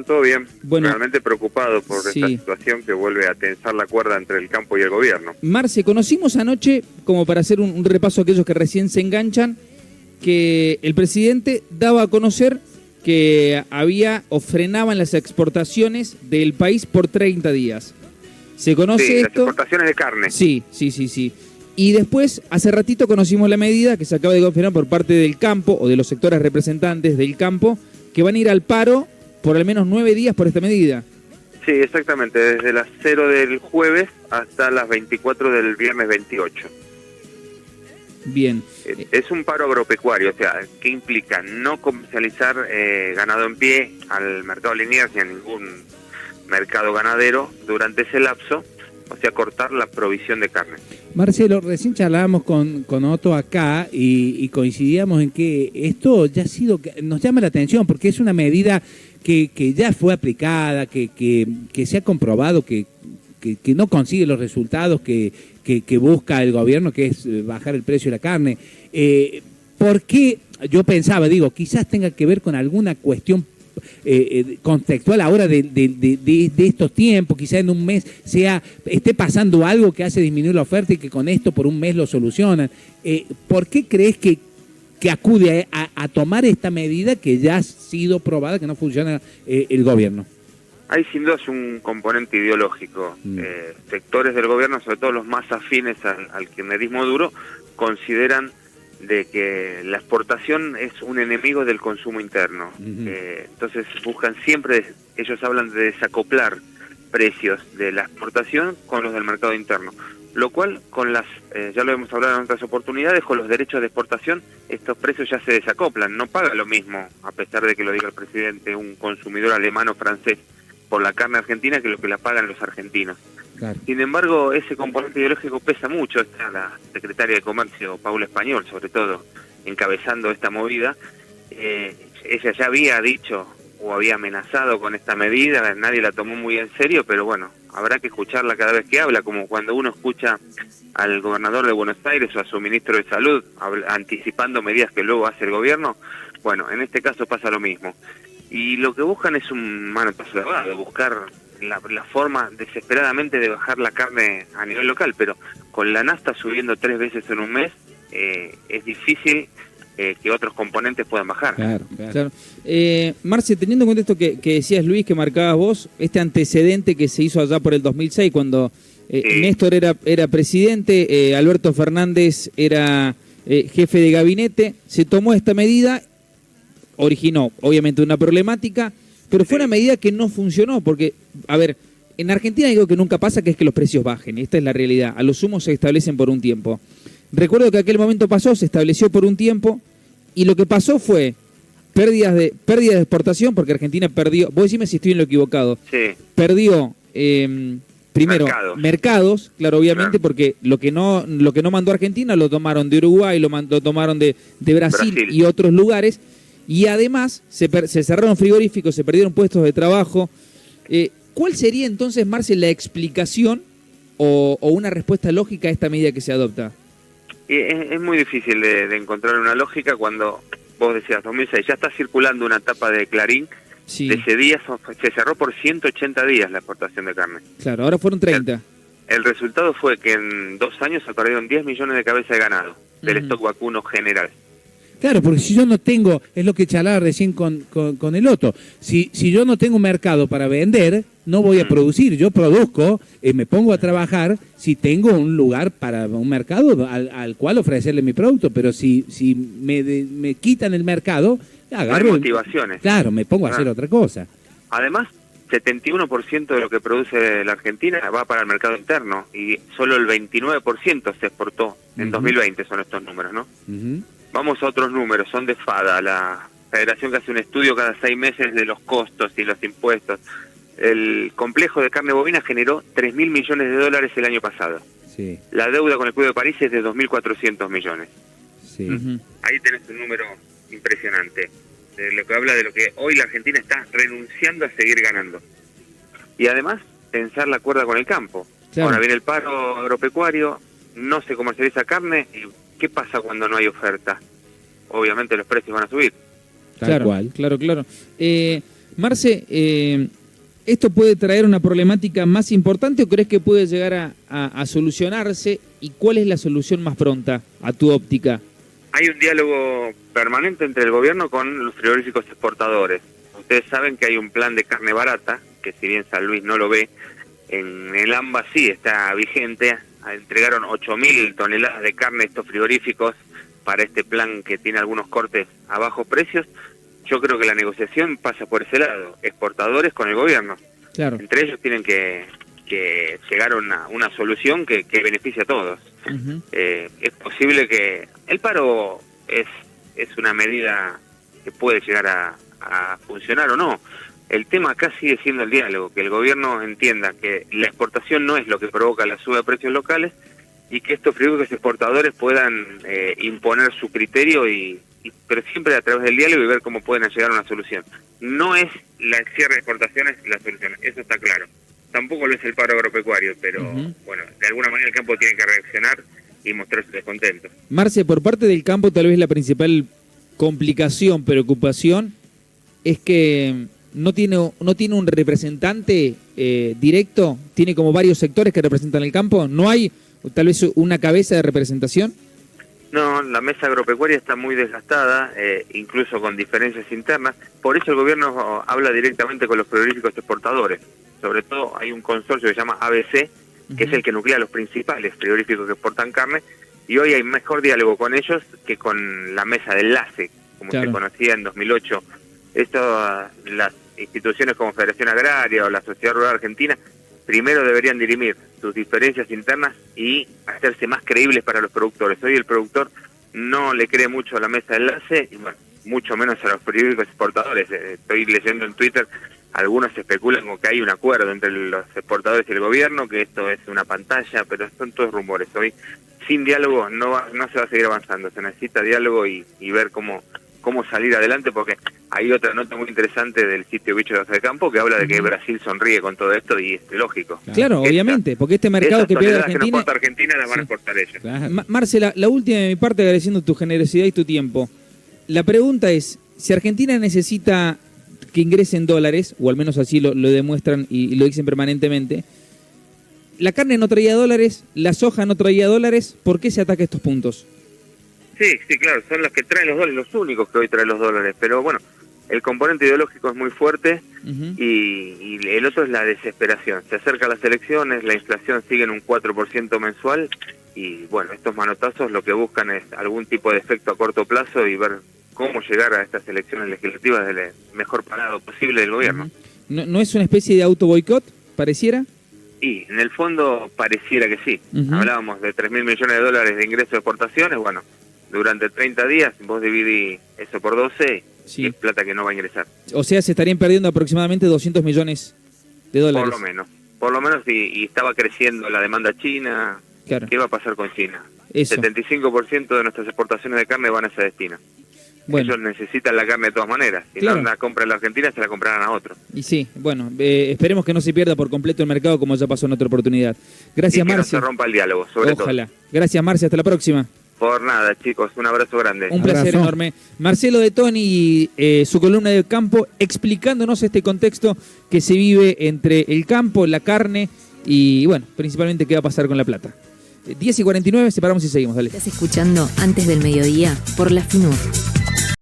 Todo bien. Bueno, realmente preocupado por sí, esta situación que vuelve a tensar la cuerda entre el campo y el gobierno. Marce, conocimos anoche, como para hacer un repaso a aquellos que recién se enganchan, que el presidente daba a conocer que había o frenaban las exportaciones del país por 30 días. ¿Se conoce Sí, esto? las exportaciones de carne. Sí. Y después, hace ratito conocimos la medida que se acaba de confirmar por parte del campo, o de los sectores representantes del campo, que van a ir al paro por al menos 9 días por esta medida. Sí, exactamente, desde las 0 del jueves hasta las 24 del viernes 28. Bien. Es un paro agropecuario, o sea, ¿qué implica? No comercializar ganado en pie al mercado lineal ni a ningún mercado ganadero durante ese lapso, o sea, cortar la provisión de carne. Marcelo, recién charlábamos con Otto acá y coincidíamos en que esto ya ha sido, nos llama la atención porque es una medida que ya fue aplicada, que se ha comprobado que no consigue los resultados que busca el gobierno, que es bajar el precio de la carne. ¿Por qué? Yo pensaba, quizás tenga que ver con alguna cuestión contextual ahora de estos tiempos, quizá en un mes esté pasando algo que hace disminuir la oferta y que con esto por un mes lo solucionan. ¿Por qué crees que acude a tomar esta medida que ya ha sido probada, que no funciona el gobierno? Hay sin duda un componente ideológico. Sectores del gobierno, sobre todo los más afines al kirchnerismo duro, consideran de que la exportación es un enemigo del consumo interno. Entonces buscan siempre, ellos hablan de desacoplar precios de la exportación con los del mercado interno, lo cual con ya lo hemos hablado en otras oportunidades, con los derechos de exportación estos precios ya se desacoplan, no paga lo mismo, a pesar de que lo diga el presidente, un consumidor alemán o francés por la carne argentina que lo que la pagan los argentinos. Claro. Sin embargo, ese componente ideológico pesa mucho. Está la secretaria de Comercio, Paula Español, sobre todo, encabezando esta movida. Ella ya había dicho o había amenazado con esta medida, nadie la tomó muy en serio, pero bueno, habrá que escucharla cada vez que habla, como cuando uno escucha al gobernador de Buenos Aires o a su ministro de Salud anticipando medidas que luego hace el gobierno. Bueno, en este caso pasa lo mismo. Y lo que buscan es un manotazo de ahogado, buscar la forma desesperadamente de bajar la carne a nivel local, pero con la nafta subiendo 3 veces en un mes, es difícil que otros componentes puedan bajar. Claro. Marce, teniendo en cuenta esto que decías, Luis, que marcabas vos, este antecedente que se hizo allá por el 2006, cuando Néstor era presidente, Alberto Fernández era jefe de gabinete, se tomó esta medida, originó obviamente una problemática, pero fue una medida que no funcionó, porque, a ver, en Argentina hay algo que nunca pasa, que es que los precios bajen, esta es la realidad, a lo sumo se establecen por un tiempo. Recuerdo que aquel momento pasó, se estableció por un tiempo, y lo que pasó fue pérdida de exportación, porque Argentina perdió, vos decime si estoy en lo equivocado, perdió, primero, mercados, claro, obviamente, porque lo que no mandó Argentina lo tomaron de Uruguay, lo tomaron de Brasil y otros lugares, y además se cerraron frigoríficos, se perdieron puestos de trabajo. ¿Cuál sería entonces, Marce, la explicación o una respuesta lógica a esta medida que se adopta? Es muy difícil de encontrar una lógica cuando vos decías 2006, ya está circulando una tapa de Clarín, de ese día se cerró por 180 días la exportación de carne. Claro, ahora fueron 30. El resultado fue que en 2 años se perdieron 10 millones de cabezas de ganado del stock vacuno general. Claro, porque si yo no tengo, es lo que charlaba recién con el Otto, si yo no tengo un mercado para vender, no voy a producir. Yo produzco, me pongo a trabajar si tengo un lugar para un mercado al cual ofrecerle mi producto, pero si me quitan el mercado, agarro... No hay motivaciones. Claro, me pongo a hacer otra cosa. Además, 71% de lo que produce la Argentina va para el mercado interno y solo el 29% se exportó en 2020, son estos números, ¿no? Vamos a otros números, son de FADA, la federación que hace un estudio cada 6 meses de los costos y los impuestos. El complejo de carne bovina generó 3.000 millones de dólares el año pasado. Sí. La deuda con el Cuidado de París es de 2.400 millones. Sí. Ahí tenés un número impresionante, de lo que habla de lo que hoy la Argentina está renunciando a seguir ganando. Y además, tensar la cuerda con el campo. Claro. Ahora viene el paro agropecuario, no se comercializa carne, y ¿qué pasa cuando no hay oferta? Obviamente los precios van a subir. Claro. Marce, ¿esto puede traer una problemática más importante o crees que puede llegar a solucionarse? ¿Y cuál es la solución más pronta a tu óptica? Hay un diálogo permanente entre el gobierno con los frigoríficos exportadores. Ustedes saben que hay un plan de carne barata, que si bien San Luis no lo ve, en el AMBA sí está vigente. Entregaron 8.000 toneladas de carne a estos frigoríficos para este plan que tiene algunos cortes a bajos precios. Yo creo que la negociación pasa por ese lado, exportadores con el gobierno. Claro. Entre ellos tienen que llegar a una solución que beneficie a todos. Uh-huh. Es posible que el paro es una medida que puede llegar a funcionar o no. El tema acá sigue siendo el diálogo, que el gobierno entienda que la exportación no es lo que provoca la suba de precios locales y que estos frigoríficos exportadores puedan imponer su criterio pero siempre a través del diálogo y ver cómo pueden llegar a una solución. No es el cierre de exportaciones la solución, eso está claro. Tampoco lo es el paro agropecuario, pero bueno, de alguna manera el campo tiene que reaccionar y mostrar su descontento. Marce, por parte del campo tal vez la principal complicación, preocupación, es que no tiene un representante directo, tiene como varios sectores que representan el campo, ¿no hay tal vez una cabeza de representación? No, la mesa agropecuaria está muy desgastada, incluso con diferencias internas. Por eso el gobierno habla directamente con los frigoríficos exportadores. Sobre todo hay un consorcio que se llama ABC, que es el que nuclea los principales frigoríficos que exportan carne, y hoy hay mejor diálogo con ellos que con la mesa de enlace, como se conocía en 2008. Las instituciones como Federación Agraria o la Sociedad Rural Argentina primero deberían dirimir sus diferencias internas y hacerse más creíbles para los productores. Hoy el productor no le cree mucho a la mesa de enlace y bueno, mucho menos a los frigoríficos exportadores. Estoy leyendo en Twitter, algunos especulan con que hay un acuerdo entre los exportadores y el gobierno, que esto es una pantalla, pero son todos rumores. Hoy sin diálogo no se va a seguir avanzando, se necesita diálogo y ver cómo salir adelante, porque hay otra nota muy interesante del sitio Bichos de Campo que habla de que Brasil sonríe con todo esto y es lógico. Claro, obviamente, porque este mercado que pierde Argentina... que no exporta Argentina las van a exportar ellos. Claro. Marcela, la última de mi parte, agradeciendo tu generosidad y tu tiempo. La pregunta es, si Argentina necesita que ingresen dólares, o al menos así lo demuestran y lo dicen permanentemente, la carne no traía dólares, la soja no traía dólares, ¿por qué se ataca estos puntos? Sí, claro, son los que traen los dólares, los únicos que hoy traen los dólares, pero bueno, el componente ideológico es muy fuerte y el otro es la desesperación. Se acercan las elecciones, la inflación sigue en un 4% mensual y bueno, estos manotazos lo que buscan es algún tipo de efecto a corto plazo y ver cómo llegar a estas elecciones legislativas del mejor parado posible del gobierno. ¿No es una especie de auto boicot, pareciera? Y en el fondo pareciera que sí. Hablábamos de 3.000 millones de dólares de ingresos de exportaciones, bueno, durante 30 días vos dividís eso por 12 y es plata que no va a ingresar. O sea, se estarían perdiendo aproximadamente 200 millones de dólares. Por lo menos y estaba creciendo la demanda china. Claro. ¿Qué va a pasar con China? Eso. 75% de nuestras exportaciones de carne van a ese destino. Bueno. Ellos necesitan la carne de todas maneras. Si no la compra en la Argentina, se la comprarán a otro. Y sí, bueno, esperemos que no se pierda por completo el mercado como ya pasó en otra oportunidad. Gracias, Marce. Que no se rompa el diálogo, sobre todo. Ojalá. Gracias, Marce. Hasta la próxima. Por nada, chicos, un abrazo grande. Un placer enorme. Marcelo de Toni, su columna de campo, explicándonos este contexto que se vive entre el campo, la carne y, bueno, principalmente qué va a pasar con la plata. 10:49, separamos y seguimos, dale. Estás escuchando Antes del Mediodía por La FINUR.